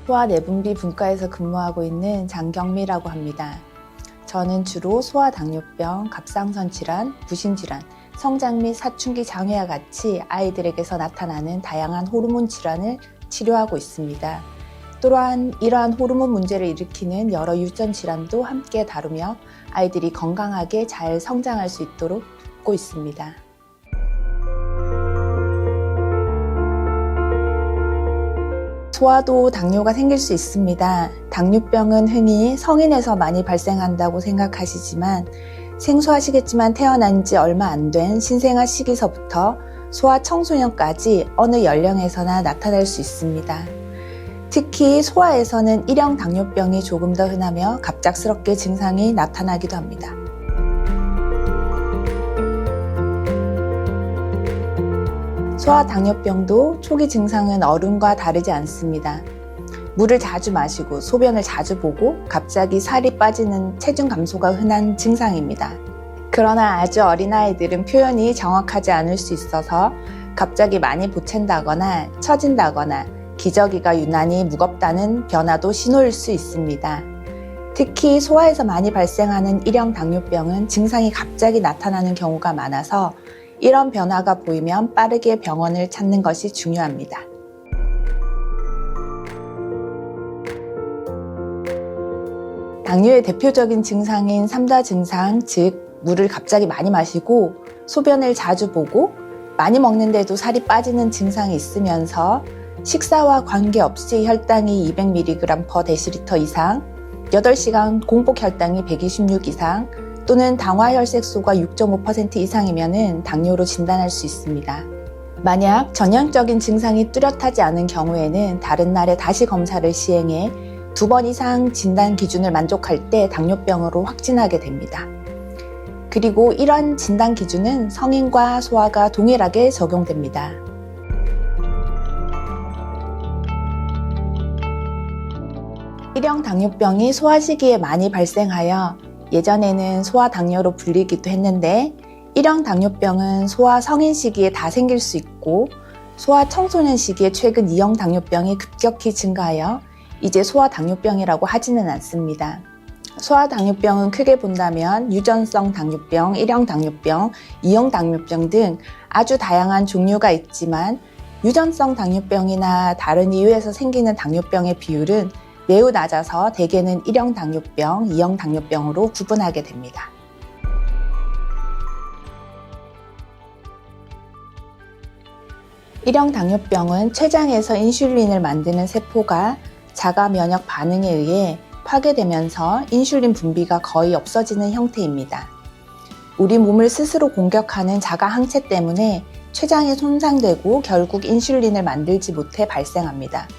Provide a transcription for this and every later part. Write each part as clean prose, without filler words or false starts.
소아내분비 분과에서 근무하고 있는 장경미라고 합니다. 저는 주로 소아당뇨병, 갑상선 질환, 부신질환, 성장 및 사춘기 장애와 같이 아이들에게서 나타나는 다양한 호르몬 질환을 치료하고 있습니다. 또한 이러한 호르몬 문제를 일으키는 여러 유전 질환도 함께 다루며 아이들이 건강하게 잘 성장할 수 있도록 돕고 있습니다. 소아도 당뇨가 생길 수 있습니다. 당뇨병은 흔히 성인에서 많이 발생한다고 생각하시지만 생소하시겠지만 태어난 지 얼마 안 된 신생아 시기서부터 소아 청소년까지 어느 연령에서나 나타날 수 있습니다. 특히 소아에서는 일형 당뇨병이 조금 더 흔하며 갑작스럽게 증상이 나타나기도 합니다. 소아 당뇨병도 초기 증상은 어른과 다르지 않습니다. 물을 자주 마시고 소변을 자주 보고 갑자기 살이 빠지는 체중 감소가 흔한 증상입니다. 그러나 아주 어린 아이들은 표현이 정확하지 않을 수 있어서 갑자기 많이 보챈다거나 처진다거나 기저귀가 유난히 무겁다는 변화도 신호일 수 있습니다. 특히 소아에서 많이 발생하는 일형 당뇨병은 증상이 갑자기 나타나는 경우가 많아서 이런 변화가 보이면 빠르게 병원을 찾는 것이 중요합니다. 당뇨의 대표적인 증상인 3다 증상, 즉 물을 갑자기 많이 마시고 소변을 자주 보고 많이 먹는데도 살이 빠지는 증상이 있으면서 식사와 관계없이 혈당이 200mg/dL 이상, 8시간 공복 혈당이 126 이상 또는 당화혈색소가 6.5% 이상이면 당뇨로 진단할 수 있습니다. 만약 전형적인 증상이 뚜렷하지 않은 경우에는 다른 날에 다시 검사를 시행해 2번 이상 진단 기준을 만족할 때 당뇨병으로 확진하게 됩니다. 그리고 이런 진단 기준은 성인과 소아가 동일하게 적용됩니다. 일형 당뇨병이 소아 시기에 많이 발생하여 예전에는 소아 당뇨로 불리기도 했는데 일형 당뇨병은 소아 성인 시기에 다 생길 수 있고 소아 청소년 시기에 최근 2형 당뇨병이 급격히 증가하여 이제 소아 당뇨병이라고 하지는 않습니다. 소아 당뇨병은 크게 본다면 유전성 당뇨병, 1형 당뇨병, 2형 당뇨병 등 아주 다양한 종류가 있지만 유전성 당뇨병이나 다른 이유에서 생기는 당뇨병의 비율은 매우 낮아서 대개는 1형 당뇨병, 2형 당뇨병으로 구분하게 됩니다. 일형 당뇨병은 췌장에서 인슐린을 만드는 세포가 자가 면역 반응에 의해 파괴되면서 인슐린 분비가 거의 없어지는 형태입니다. 우리 몸을 스스로 공격하는 자가 항체 때문에 췌장이 손상되고 결국 인슐린을 만들지 못해 발생합니다.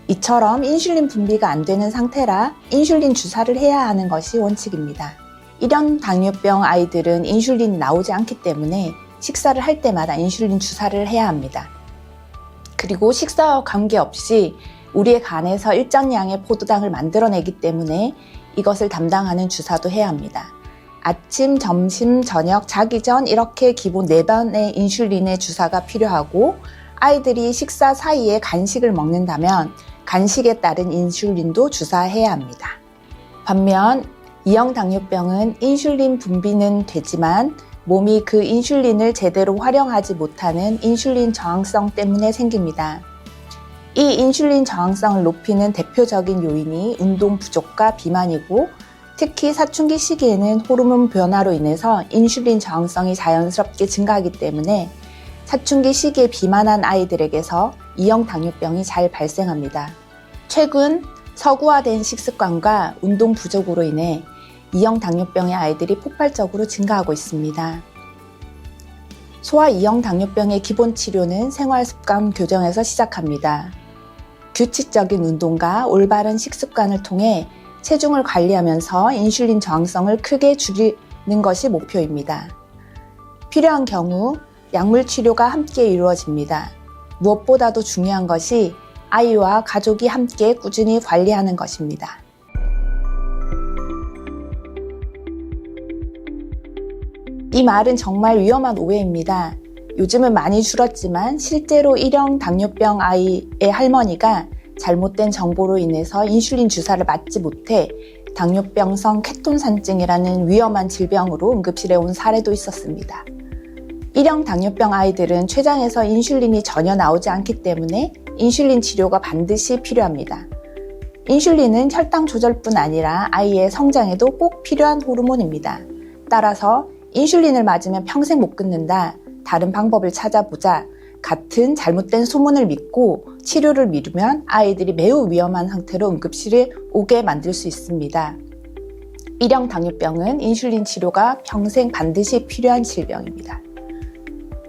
이처럼 인슐린 분비가 안 되는 상태라 인슐린 주사를 해야 하는 것이 원칙입니다. 일형 당뇨병 아이들은 인슐린이 나오지 않기 때문에 식사를 할 때마다 인슐린 주사를 해야 합니다. 그리고 식사와 관계없이 우리의 간에서 일정량의 포도당을 만들어내기 때문에 이것을 담당하는 주사도 해야 합니다. 아침, 점심, 저녁, 자기 전 이렇게 기본 4번의 인슐린의 주사가 필요하고 아이들이 식사 사이에 간식을 먹는다면 간식에 따른 인슐린도 주사해야 합니다. 반면 2형 당뇨병은 인슐린 분비는 되지만 몸이 그 인슐린을 제대로 활용하지 못하는 인슐린 저항성 때문에 생깁니다. 이 인슐린 저항성을 높이는 대표적인 요인이 운동 부족과 비만이고 특히 사춘기 시기에는 호르몬 변화로 인해서 인슐린 저항성이 자연스럽게 증가하기 때문에 사춘기 시기에 비만한 아이들에게서 2형 당뇨병이 잘 발생합니다. 최근 서구화된 식습관과 운동 부족으로 인해 2형 당뇨병의 아이들이 폭발적으로 증가하고 있습니다. 소아 2형 당뇨병의 기본 치료는 생활습관 교정에서 시작합니다. 규칙적인 운동과 올바른 식습관을 통해 체중을 관리하면서 인슐린 저항성을 크게 줄이는 것이 목표입니다. 필요한 경우 약물 치료가 함께 이루어집니다. 무엇보다도 중요한 것이 아이와 가족이 함께 꾸준히 관리하는 것입니다. 이 말은 정말 위험한 오해입니다. 요즘은 많이 줄었지만 실제로 1형 당뇨병 아이의 할머니가 잘못된 정보로 인해서 인슐린 주사를 맞지 못해 당뇨병성 케톤산증이라는 위험한 질병으로 응급실에 온 사례도 있었습니다. 1형 당뇨병 아이들은 췌장에서 인슐린이 전혀 나오지 않기 때문에 인슐린 치료가 반드시 필요합니다. 인슐린은 혈당 조절뿐 아니라 아이의 성장에도 꼭 필요한 호르몬입니다. 따라서 인슐린을 맞으면 평생 못 끊는다, 다른 방법을 찾아보자 같은 잘못된 소문을 믿고 치료를 미루면 아이들이 매우 위험한 상태로 응급실에 오게 만들 수 있습니다. 1형 당뇨병은 인슐린 치료가 평생 반드시 필요한 질병입니다.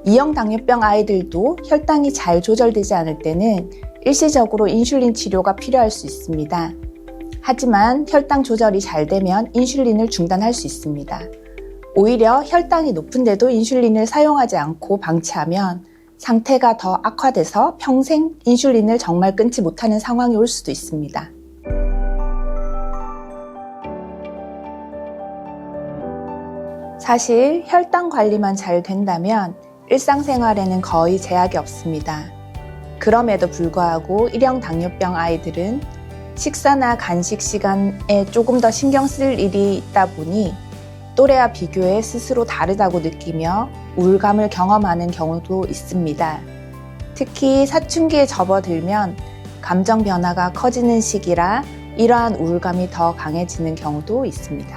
2형 당뇨병 아이들도 혈당이 잘 조절되지 않을 때는 일시적으로 인슐린 치료가 필요할 수 있습니다. 하지만 혈당 조절이 잘 되면 인슐린을 중단할 수 있습니다. 오히려 혈당이 높은데도 인슐린을 사용하지 않고 방치하면 상태가 더 악화돼서 평생 인슐린을 정말 끊지 못하는 상황이 올 수도 있습니다. 사실 혈당 관리만 잘 된다면 일상생활에는 거의 제약이 없습니다. 그럼에도 불구하고 1형 당뇨병 아이들은 식사나 간식 시간에 조금 더 신경 쓸 일이 있다 보니 또래와 비교해 스스로 다르다고 느끼며 우울감을 경험하는 경우도 있습니다. 특히 사춘기에 접어들면 감정 변화가 커지는 시기라 이러한 우울감이 더 강해지는 경우도 있습니다.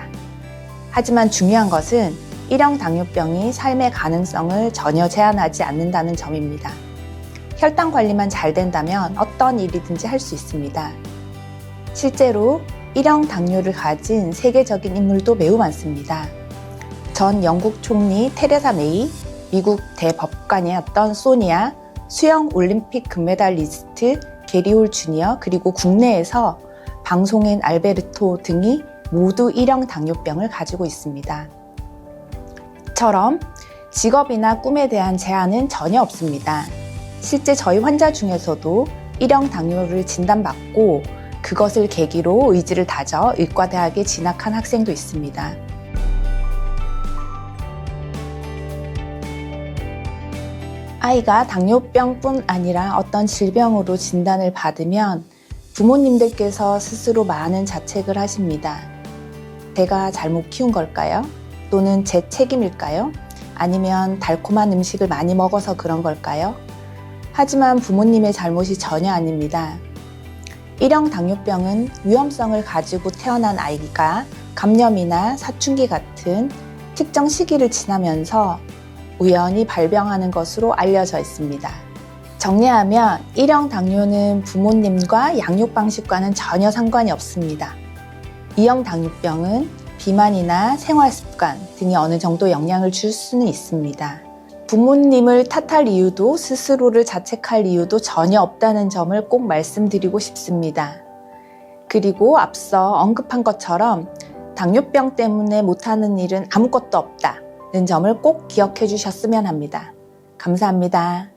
하지만 중요한 것은 1형 당뇨병이 삶의 가능성을 전혀 제한하지 않는다는 점입니다. 혈당 관리만 잘 된다면 어떤 일이든지 할 수 있습니다. 실제로 1형 당뇨를 가진 세계적인 인물도 매우 많습니다. 전 영국 총리 테레사 메이, 미국 대법관이었던 소니아, 수영 올림픽 금메달리스트 게리 홀 주니어, 그리고 국내에서 방송인 알베르토 등이 모두 1형 당뇨병을 가지고 있습니다. 처럼 직업이나 꿈에 대한 제한은 전혀 없습니다. 실제 저희 환자 중에서도 1형 당뇨를 진단받고 그것을 계기로 의지를 다져 의과대학에 진학한 학생도 있습니다. 아이가 당뇨병뿐 아니라 어떤 질병으로 진단을 받으면 부모님들께서 스스로 많은 자책을 하십니다. 내가 잘못 키운 걸까요? 또는 제 책임일까요? 아니면 달콤한 음식을 많이 먹어서 그런 걸까요? 하지만 부모님의 잘못이 전혀 아닙니다. 1형 당뇨병은 위험성을 가지고 태어난 아이가 감염이나 사춘기 같은 특정 시기를 지나면서 우연히 발병하는 것으로 알려져 있습니다. 정리하면 1형 당뇨는 부모님과 양육 방식과는 전혀 상관이 없습니다. 2형 당뇨병은 비만이나 생활습관 등이 어느 정도 영향을 줄 수는 있습니다. 부모님을 탓할 이유도 스스로를 자책할 이유도 전혀 없다는 점을 꼭 말씀드리고 싶습니다. 그리고 앞서 언급한 것처럼 당뇨병 때문에 못하는 일은 아무것도 없다는 점을 꼭 기억해 주셨으면 합니다. 감사합니다.